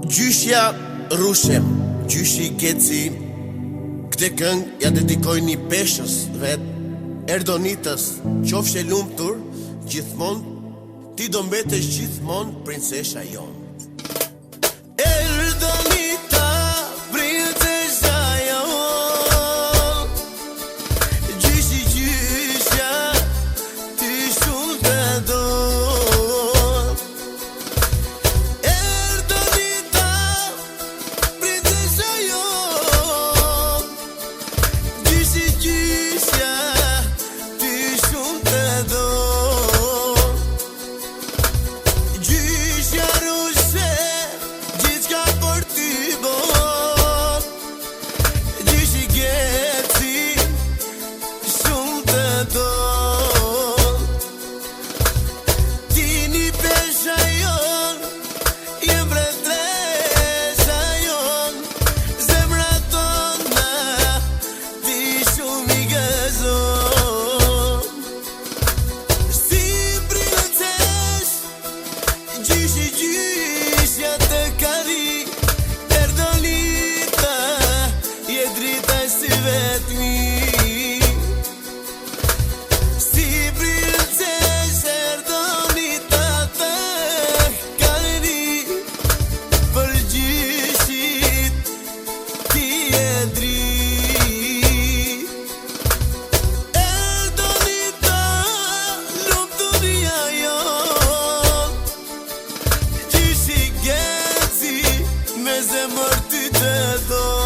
Gjyshja Rushem, gjyshi Geci. Këtë këngë ja dedikoj një peshës vet, Erdonitës, qofshe lumtur, gjithmon, ti do mbetesh gjithmon princesha jon. Erdonita, princesha jon, gjyshja, ti shumë të do. Gjyshja të kari, Erdonita, je drita si vetmi. Si princesh Erdonita të kari, për gjyshit ti je drit. Erdonita, lumturia jon, me zemër ty të do.